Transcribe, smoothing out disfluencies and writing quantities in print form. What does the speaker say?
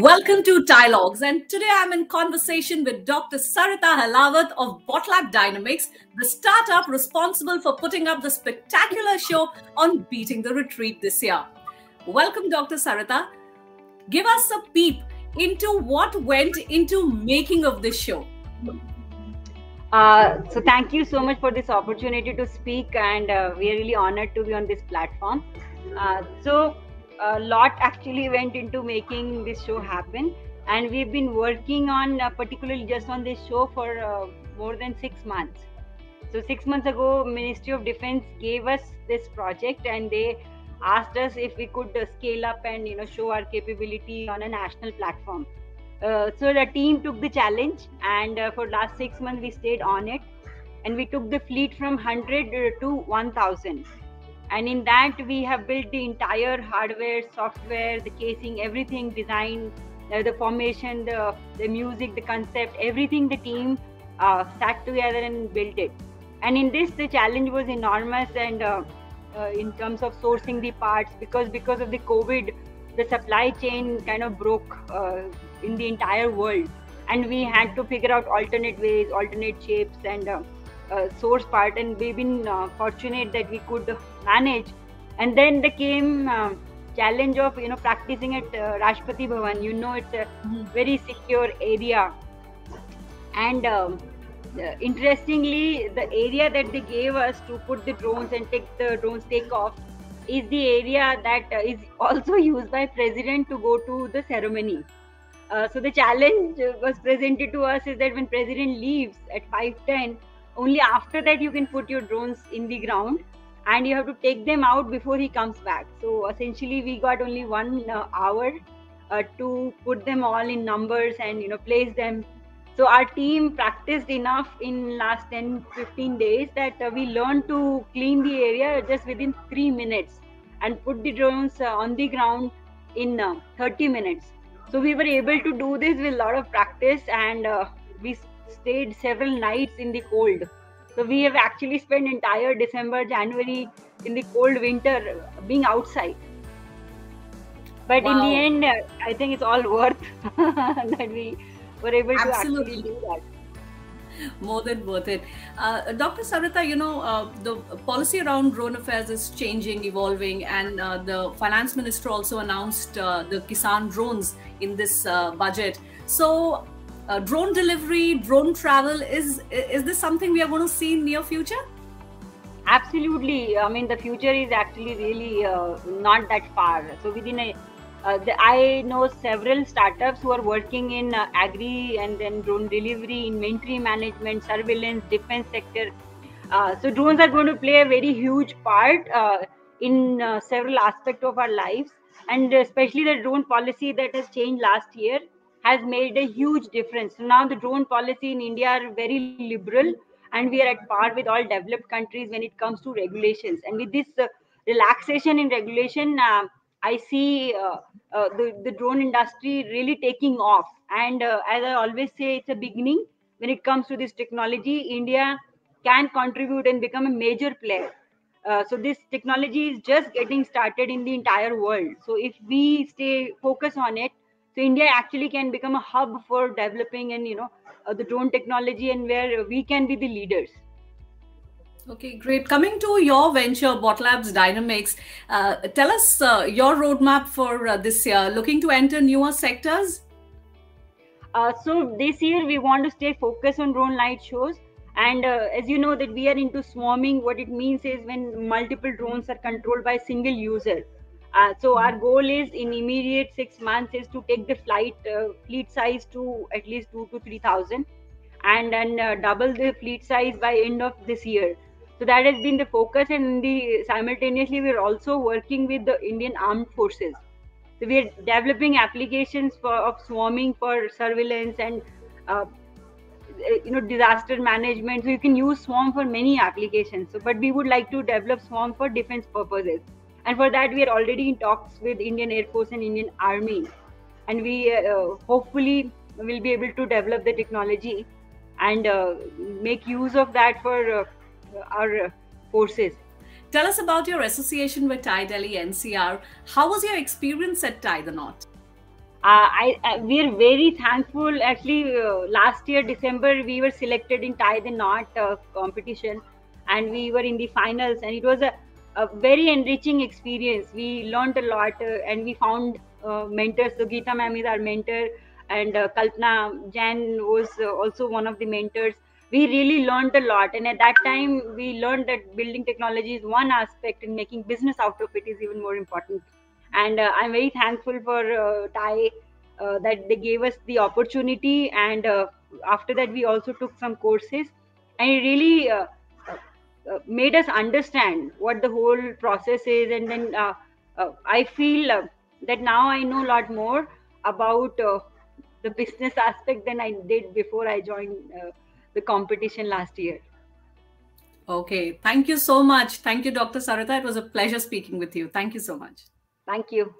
Welcome to TiElogues, and today I'm in conversation with Dr. Sarita Ahlawat of BotLabs Dynamics, the startup responsible for putting up the spectacular show on Beating the Retreat this year. Welcome, Dr. Sarita. Give us a peep into what went into making of this show. So thank you so much for this opportunity to speak, and we are really honored to be on this platform. So a lot actually went into making this show happen, and we've been working on particularly just on this show for more than 6 months. So 6 months ago, Ministry of Defense gave us this project, and they asked us if we could scale up and show our capability on a national platform. So the team took the challenge, and for last 6 months we stayed on it, and we took the fleet from 100 to 1000. And in that we have built the entire hardware, software, the casing, everything, design, the formation, the music, the concept, everything. The team sat together and built it. And in this, the challenge was enormous, and in terms of sourcing the parts, because of the COVID, the supply chain kind of broke in the entire world, and we had to figure out alternate ways, alternate shapes, and source part. And we've been fortunate that we could manage. And then there came challenge of practicing at Rashtrapati Bhawan. It's a very secure area, and interestingly, the area that they gave us to put the drones and take off is the area that is also used by President to go to the ceremony. So the challenge was presented to us is that when President leaves at 5:10, only after that you can put your drones in the ground, and you have to take them out before he comes back. So essentially we got only 1 hour to put them all in numbers and place them. So our team practiced enough in last 10-15 days that we learned to clean the area just within 3 minutes and put the drones on the ground in 30 minutes. So we were able to do this with a lot of practice, and we stayed several nights in the cold. So we have actually spent entire December, January in the cold winter being outside. But wow, in the end, I think it's all worth that we were able to actually do that. More than worth it. Dr. Sarita, the policy around drone affairs is changing, evolving, and the finance minister also announced the Kisan drones in this budget. So drone delivery, drone travel, is this something we are going to see in near future? Absolutely. I mean, the future is actually really not that far. So within I know several startups who are working in agri and then drone delivery, inventory management, surveillance, defense sector. So drones are going to play a very huge part in several aspects of our lives, and especially the drone policy that has changed last year has made a huge difference. So now the drone policy in India are very liberal, and we are at par with all developed countries when it comes to regulations. And with this relaxation in regulation, I see the drone industry really taking off. And as I always say, it's a beginning. When it comes to this technology, India can contribute and become a major player. So this technology is just getting started in the entire world. So if we stay focused on it, so India actually can become a hub for developing and the drone technology, and where we can be the leaders. Okay, great. Coming to your venture, BotLabs Dynamics, tell us your roadmap for this year. Looking to enter newer sectors? So this year we want to stay focused on drone light shows. And as you know that we are into swarming, what it means is when multiple drones are controlled by a single user. So our goal is in immediate 6 months is to take the fleet size to at least 2,000 to 3,000, and then double the fleet size by end of this year. So that has been the focus, and simultaneously we are also working with the Indian Armed Forces. So we are developing applications of swarming for surveillance and disaster management. So you can use swarm for many applications. So, but we would like to develop swarm for defense purposes, and for that we are already in talks with Indian Air Force and Indian Army, and we hopefully will be able to develop the technology and make use of that for our forces. Tell us about your association with TiE Delhi-NCR. How was your experience at TiE the Knot? We are very thankful. Actually, last year December we were selected in tie the knot competition, and we were in the finals, and it was a very enriching experience. We learned a lot, and we found mentors. So Geeta ma'am is our mentor, and Kalpana Jain was also one of the mentors. We really learned a lot, and at that time we learned that building technology is one aspect, and making business out of it is even more important. And I'm very thankful for TiE that they gave us the opportunity, and after that we also took some courses, and it really made us understand what the whole process is. And then I feel that now I know a lot more about the business aspect than I did before I joined the competition last year. Okay, thank you so much. Thank you, Dr. Sarita. It was a pleasure speaking with you. Thank you so much. Thank you.